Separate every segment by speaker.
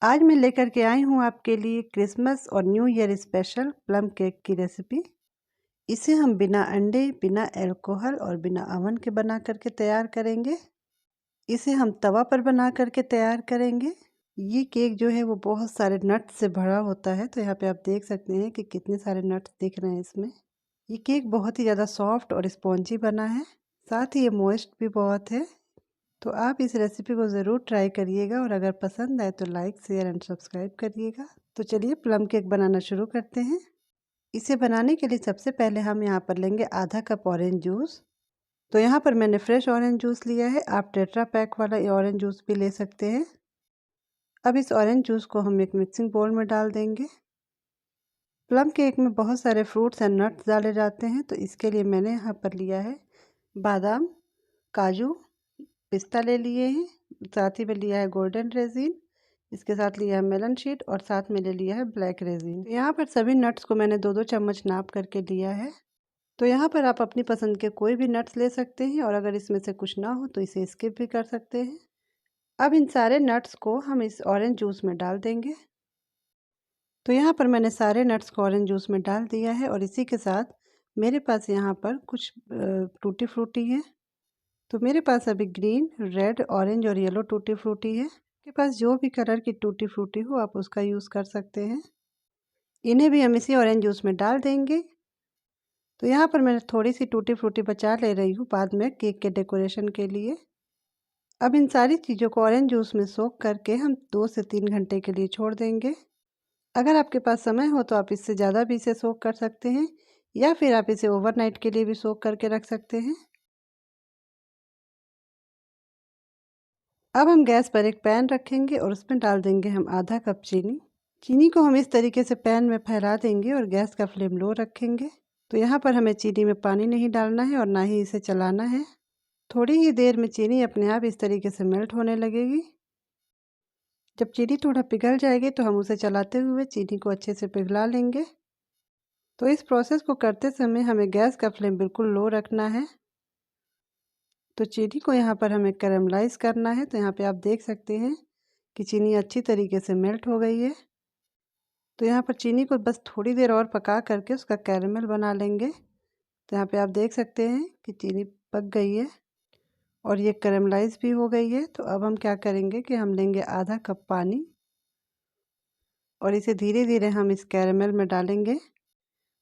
Speaker 1: आज मैं लेकर के आई हूँ आपके लिए क्रिसमस और new year special plum cake की रेसिपी। इसे हम बिना अंडे, बिना अल्कोहल और बिना ओवन के बना करके तैयार करेंगे। इसे हम तवा पर बना करके तैयार करेंगे। ये केक जो है वो बहुत सारे नट्स से भरा होता है। तो यहाँ पे आप देख सकते हैं कि कितने सारे नट्स दिख रहे हैं इसमें। ये केक बहुत ही ज़्यादा सॉफ्ट और स्पॉन्जी बना है, साथ ही ये मॉइस्ट भी बहुत है। तो आप इस रेसिपी को ज़रूर ट्राई करिएगा और अगर पसंद आए तो लाइक, शेयर एंड सब्सक्राइब करिएगा। तो चलिए प्लम केक बनाना शुरू करते हैं। इसे बनाने के लिए सबसे पहले हम यहाँ पर लेंगे आधा कप ऑरेंज जूस। तो यहाँ पर मैंने फ्रेश ऑरेंज जूस लिया है, आप टेट्रा पैक वाला ऑरेंज जूस भी ले सकते हैं। अब इस ऑरेंज जूस को हम एक मिक्सिंग बोल में डाल देंगे। प्लम केक में बहुत सारे फ्रूट्स एंड नट्स डाले जाते हैं, तो इसके लिए मैंने यहाँ पर लिया है बादाम, काजू, पिस्ता ले लिए हैं, साथ ही में लिया है गोल्डन रेजिन, इसके साथ लिया है मेलन शीट और साथ में ले लिया है ब्लैक रेजिन। यहाँ पर सभी नट्स को मैंने 2-2 चम्मच नाप करके लिया है। तो यहाँ पर आप अपनी पसंद के कोई भी नट्स ले सकते हैं और अगर इसमें से कुछ ना हो तो इसे स्किप भी कर सकते हैं। अब इन सारे नट्स को हम इस ऑरेंज जूस में डाल देंगे। तो यहाँ पर मैंने सारे नट्स को ऑरेंज जूस में डाल दिया है और इसी के साथ मेरे पास यहाँ पर कुछ टूटी फ्रूटी है। तो मेरे पास अभी ग्रीन, रेड, ऑरेंज और येलो टूटी फ्रूटी है। आपके पास जो भी कलर की टूटी फ्रूटी हो आप उसका यूज़ कर सकते हैं। इन्हें भी हम इसी ऑरेंज जूस में डाल देंगे। तो यहाँ पर मैं थोड़ी सी टूटी फ्रूटी बचा ले रही हूँ बाद में केक के डेकोरेशन के लिए। अब इन सारी चीज़ों को ऑरेंज जूस में सोक करके हम 2 से 3 घंटे के लिए छोड़ देंगे। अगर आपके पास समय हो तो आप इससे ज़्यादा भी इसे सोक कर सकते हैं या फिर आप इसे ओवरनाइट के लिए भी सोक करके रख सकते हैं। अब हम गैस पर एक पैन रखेंगे और उसमें डाल देंगे हम आधा कप चीनी। चीनी को हम इस तरीके से पैन में फैला देंगे और गैस का फ्लेम लो रखेंगे। तो यहाँ पर हमें चीनी में पानी नहीं डालना है और ना ही इसे चलाना है। थोड़ी ही देर में चीनी अपने आप इस तरीके से मेल्ट होने लगेगी। जब चीनी थोड़ा पिघल जाएगी तो हम उसे चलाते हुए चीनी को अच्छे से पिघला लेंगे। तो इस प्रोसेस को करते समय हमें गैस का फ्लेम बिल्कुल लो रखना है। तो चीनी को यहाँ पर हमें कैरमलाइज़ करना है। तो यहाँ पे आप देख सकते हैं कि चीनी अच्छी तरीके से मेल्ट हो गई है। तो यहाँ पर चीनी को बस थोड़ी देर और पका करके उसका कैरमल बना लेंगे। तो यहाँ पे आप देख सकते हैं कि चीनी पक गई है और ये कैरमलाइज़ भी हो गई है। तो अब हम क्या करेंगे कि हम लेंगे आधा कप पानी और इसे धीरे धीरे हम इस कैरमल में डालेंगे।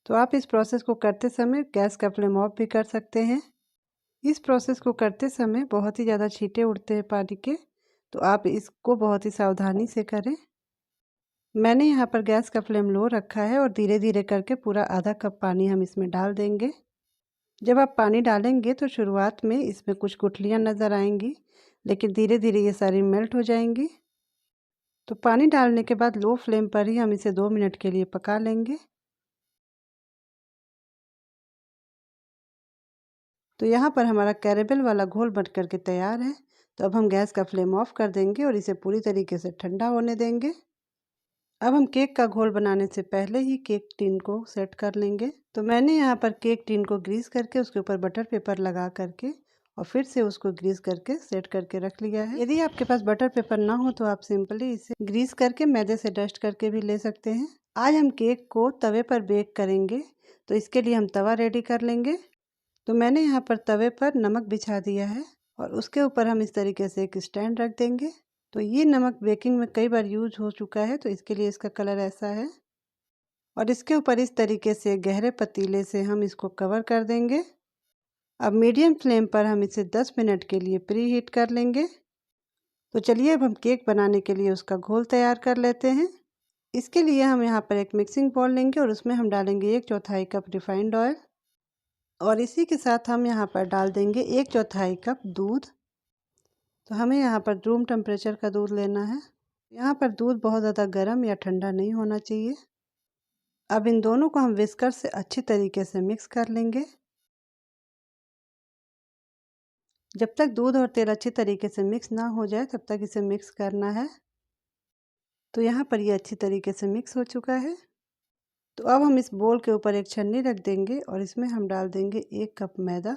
Speaker 1: तो आप इस प्रोसेस को करते समय गैस का फ्लेम ऑफ भी कर सकते हैं। इस प्रोसेस को करते समय बहुत ही ज़्यादा छींटे उड़ते हैं पानी के, तो आप इसको बहुत ही सावधानी से करें। मैंने यहाँ पर गैस का फ्लेम लो रखा है और धीरे धीरे करके पूरा आधा कप पानी हम इसमें डाल देंगे। जब आप पानी डालेंगे तो शुरुआत में इसमें कुछ गुठलियाँ नज़र आएंगी, लेकिन धीरे धीरे ये सारी मेल्ट हो जाएंगी। तो पानी डालने के बाद लो फ्लेम पर ही हम इसे 2 मिनट के लिए पका लेंगे। तो यहाँ पर हमारा कैरेमल वाला घोल बन करके तैयार है। तो अब हम गैस का फ्लेम ऑफ कर देंगे और इसे पूरी तरीके से ठंडा होने देंगे। अब हम केक का घोल बनाने से पहले ही केक टिन को सेट कर लेंगे। तो मैंने यहाँ पर केक टिन को ग्रीस करके उसके ऊपर बटर पेपर लगा करके और फिर से उसको ग्रीस करके सेट करके रख लिया है। यदि आपके पास बटर पेपर ना हो तो आप सिंपली इसे ग्रीस करके मैदे से डस्ट करके भी ले सकते हैं। आज हम केक को तवे पर बेक करेंगे, तो इसके लिए हम तवा रेडी कर लेंगे। तो मैंने यहाँ पर तवे पर नमक बिछा दिया है और उसके ऊपर हम इस तरीके से एक स्टैंड रख देंगे। तो ये नमक बेकिंग में कई बार यूज हो चुका है, तो इसके लिए इसका कलर ऐसा है। और इसके ऊपर इस तरीके से गहरे पतीले से हम इसको कवर कर देंगे। अब मीडियम फ्लेम पर हम इसे 10 मिनट के लिए प्री हीट कर लेंगे। तो चलिए अब हम केक बनाने के लिए उसका घोल तैयार कर लेते हैं। इसके लिए हम यहाँ पर एक मिक्सिंग बाउल लेंगे और उसमें हम डालेंगे 1/4 कप रिफाइंड ऑयल और इसी के साथ हम यहाँ पर डाल देंगे 1/4 कप दूध। तो हमें यहाँ पर रूम टेम्परेचर का दूध लेना है। यहाँ पर दूध बहुत ज़्यादा गर्म या ठंडा नहीं होना चाहिए। अब इन दोनों को हम विस्कर से अच्छी तरीके से मिक्स कर लेंगे। जब तक दूध और तेल अच्छी तरीके से मिक्स ना हो जाए तब तक इसे मिक्स करना है। तो यहाँ पर ये अच्छी तरीके से मिक्स हो चुका है। तो अब हम इस बोल के ऊपर एक छन्नी रख देंगे और इसमें हम डाल देंगे 1 कप मैदा।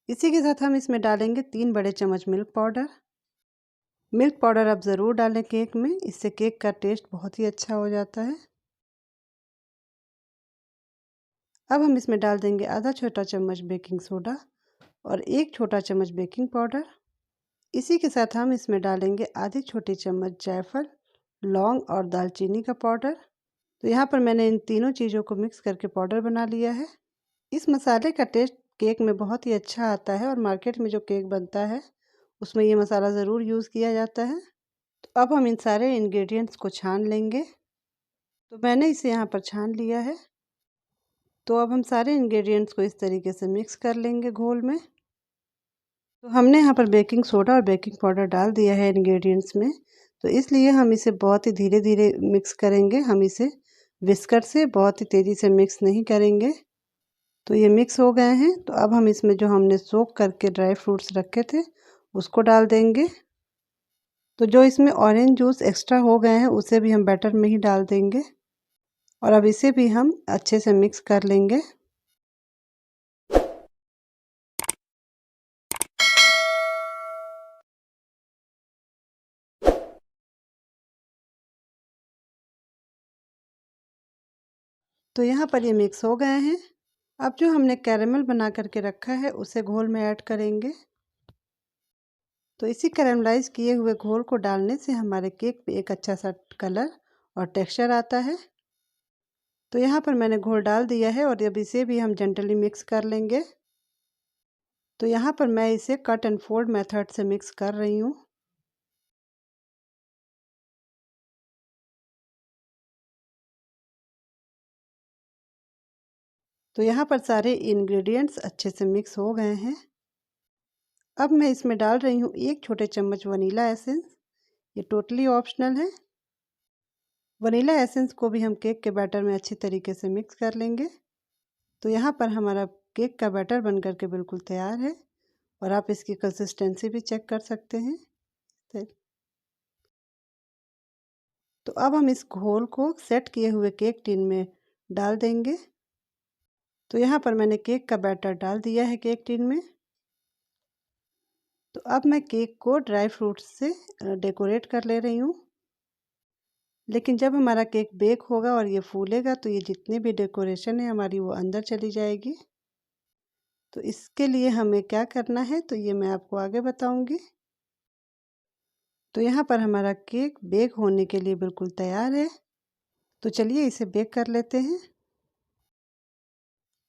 Speaker 1: इसी के साथ हम इसमें डालेंगे 3 बड़े चम्मच मिल्क पाउडर। मिल्क पाउडर आप ज़रूर डालें केक में, इससे केक का टेस्ट बहुत ही अच्छा हो जाता है। अब हम इसमें डाल देंगे आधा छोटा चम्मच बेकिंग सोडा और 1 छोटा चम्मच बेकिंग पाउडर। इसी के साथ हम इसमें डालेंगे आधी छोटी चम्मच जायफल, लौंग और दालचीनी का पाउडर। तो यहाँ पर मैंने इन तीनों चीज़ों को मिक्स करके पाउडर बना लिया है। इस मसाले का टेस्ट केक में बहुत ही अच्छा आता है और मार्केट में जो केक बनता है उसमें ये मसाला ज़रूर यूज़ किया जाता है। तो अब हम इन सारे इंग्रेडिएंट्स को छान लेंगे। तो मैंने इसे यहाँ पर छान लिया है। तो अब हम सारे इंग्रेडिएंट्स को इस तरीके से मिक्स कर लेंगे घोल में। तो हमने यहाँ पर बेकिंग सोडा और बेकिंग पाउडर डाल दिया है इंग्रेडिएंट्स में, तो इसलिए हम इसे बहुत ही धीरे धीरे मिक्स करेंगे। हम इसे विस्कर से बहुत ही तेज़ी से मिक्स नहीं करेंगे। तो ये मिक्स हो गए हैं। तो अब हम इसमें जो हमने सोक करके ड्राई फ्रूट्स रखे थे उसको डाल देंगे। तो जो इसमें ऑरेंज जूस एक्स्ट्रा हो गए हैं उसे भी हम बैटर में ही डाल देंगे और अब इसे भी हम अच्छे से मिक्स कर लेंगे। तो यहाँ पर ये मिक्स हो गए हैं। अब जो हमने कैरेमल बना करके रखा है उसे घोल में ऐड करेंगे। तो इसी कैरेमलाइज किए हुए घोल को डालने से हमारे केक पे एक अच्छा सा कलर और टेक्सचर आता है। तो यहाँ पर मैंने घोल डाल दिया है और अब इसे भी हम जेंटली मिक्स कर लेंगे। तो यहाँ पर मैं इसे कट एंड फोल्ड मेथड से मिक्स कर रही हूँ। तो यहाँ पर सारे इंग्रेडिएंट्स अच्छे से मिक्स हो गए हैं। अब मैं इसमें डाल रही हूँ 1 छोटे चम्मच वनीला एसेंस। ये टोटली ऑप्शनल है। वनीला एसेंस को भी हम केक के बैटर में अच्छी तरीके से मिक्स कर लेंगे। तो यहाँ पर हमारा केक का बैटर बन करके बिल्कुल तैयार है और आप इसकी कंसिस्टेंसी भी चेक कर सकते हैं। तो अब हम इस घोल को सेट किए हुए केक टिन में डाल देंगे। तो यहाँ पर मैंने केक का बैटर डाल दिया है केक टिन में। तो अब मैं केक को ड्राई फ्रूट्स से डेकोरेट कर ले रही हूँ। लेकिन जब हमारा केक बेक होगा और ये फूलेगा तो ये जितनी भी डेकोरेशन है हमारी वो अंदर चली जाएगी। तो इसके लिए हमें क्या करना है तो ये मैं आपको आगे बताऊंगी। तो यहाँ पर हमारा केक बेक होने के लिए बिल्कुल तैयार है। तो चलिए इसे बेक कर लेते हैं।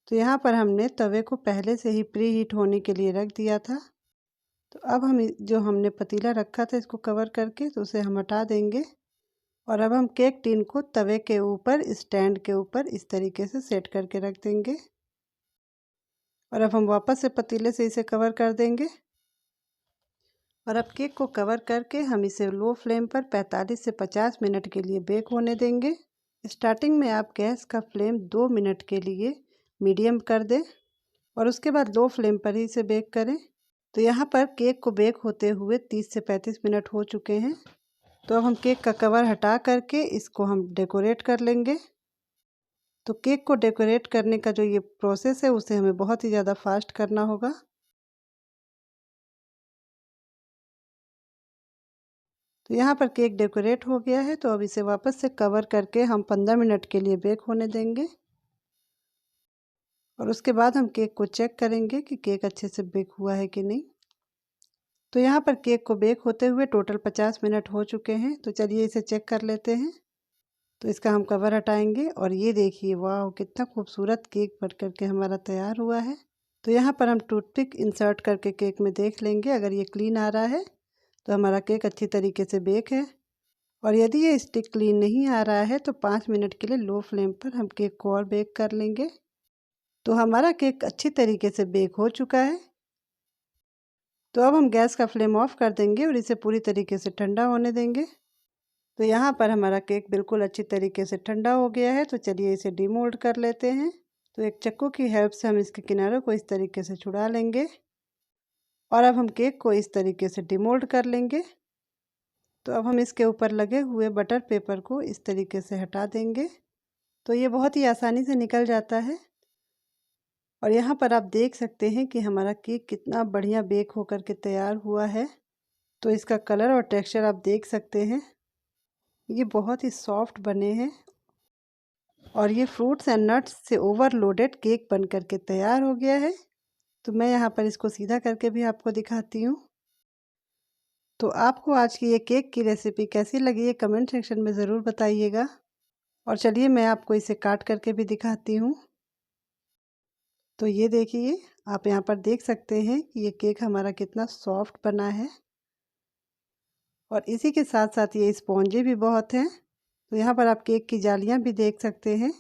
Speaker 1: तो यहाँ पर हमने तवे को पहले से ही प्री हीट होने के लिए रख दिया था। तो अब हम जो हमने पतीला रखा था इसको कवर करके तो उसे हम हटा देंगे और अब हम केक टिन को तवे के ऊपर स्टैंड के ऊपर इस तरीके से सेट करके रख देंगे और अब हम वापस से पतीले से इसे कवर कर देंगे और अब केक को कवर करके हम इसे लो फ्लेम पर 45 से 50 मिनट के लिए बेक होने देंगे। स्टार्टिंग में आप गैस का फ्लेम 2 मिनट के लिए मीडियम कर दें और उसके बाद लो फ्लेम पर ही इसे बेक करें। तो यहाँ पर केक को बेक होते हुए 30 से 35 मिनट हो चुके हैं। तो अब हम केक का कवर हटा करके इसको हम डेकोरेट कर लेंगे। तो केक को डेकोरेट करने का जो ये प्रोसेस है उसे हमें बहुत ही ज़्यादा फास्ट करना होगा। तो यहाँ पर केक डेकोरेट हो गया है। तो अब इसे वापस से कवर करके हम 15 मिनट के लिए बेक होने देंगे और उसके बाद हम केक को चेक करेंगे कि केक अच्छे से बेक हुआ है कि नहीं। तो यहाँ पर केक को बेक होते हुए टोटल 50 मिनट हो चुके हैं। तो चलिए इसे चेक कर लेते हैं। तो इसका हम कवर हटाएंगे और ये देखिए वाह कितना खूबसूरत केक बन करके हमारा तैयार हुआ है। तो यहाँ पर हम टूथपिक इंसर्ट करके केक में देख लेंगे। अगर ये क्लीन आ रहा है तो हमारा केक अच्छी तरीके से बेक है और यदि ये स्टिक क्लीन नहीं आ रहा है तो 5 मिनट के लिए लो फ्लेम पर हम केक को और बेक कर लेंगे। तो हमारा केक अच्छी तरीके से बेक हो चुका है। तो अब हम गैस का फ्लेम ऑफ कर देंगे और इसे पूरी तरीके से ठंडा होने देंगे। तो यहाँ पर हमारा केक बिल्कुल अच्छी तरीके से ठंडा हो गया है। तो चलिए इसे डीमोल्ड कर लेते हैं। तो एक चक्कू की हेल्प से हम इसके किनारों को इस तरीके से छुड़ा लेंगे और अब हम केक को इस तरीके से डीमोल्ड कर लेंगे। तो अब हम इसके ऊपर लगे हुए बटर पेपर को इस तरीके से हटा देंगे। तो ये बहुत ही आसानी से निकल जाता है और यहाँ पर आप देख सकते हैं कि हमारा केक कितना बढ़िया बेक होकर के तैयार हुआ है। तो इसका कलर और टेक्सचर आप देख सकते हैं, ये बहुत ही सॉफ्ट बने हैं और ये फ्रूट्स एंड नट्स से ओवरलोडेड केक बन करके तैयार हो गया है। तो मैं यहाँ पर इसको सीधा करके भी आपको दिखाती हूँ। तो आपको आज की ये केक की रेसिपी कैसी लगी है कमेंट सेक्शन में ज़रूर बताइएगा। और चलिए मैं आपको इसे काट करके भी दिखाती हूँ। तो ये देखिए, आप यहाँ पर देख सकते हैं कि ये केक हमारा कितना सॉफ्ट बना है और इसी के साथ साथ ये स्पॉन्जी भी बहुत हैं। तो यहाँ पर आप केक की जालियाँ भी देख सकते हैं।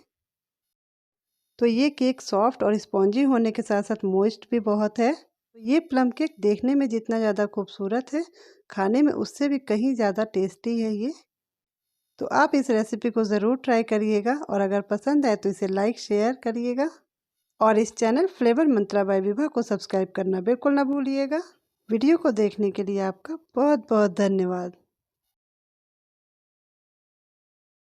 Speaker 1: तो ये केक सॉफ्ट और स्पॉन्जी होने के साथ साथ मॉइस्ट भी बहुत है। तो ये प्लम केक देखने में जितना ज़्यादा खूबसूरत है, खाने में उससे भी कहीं ज़्यादा टेस्टी है ये। तो आप इस रेसिपी को ज़रूर ट्राई करिएगा और अगर पसंद आए तो इसे लाइक शेयर करिएगा और इस चैनल फ्लेवर मंत्रा बाय विभा को सब्सक्राइब करना बिल्कुल ना भूलिएगा। वीडियो को देखने के लिए आपका बहुत बहुत धन्यवाद।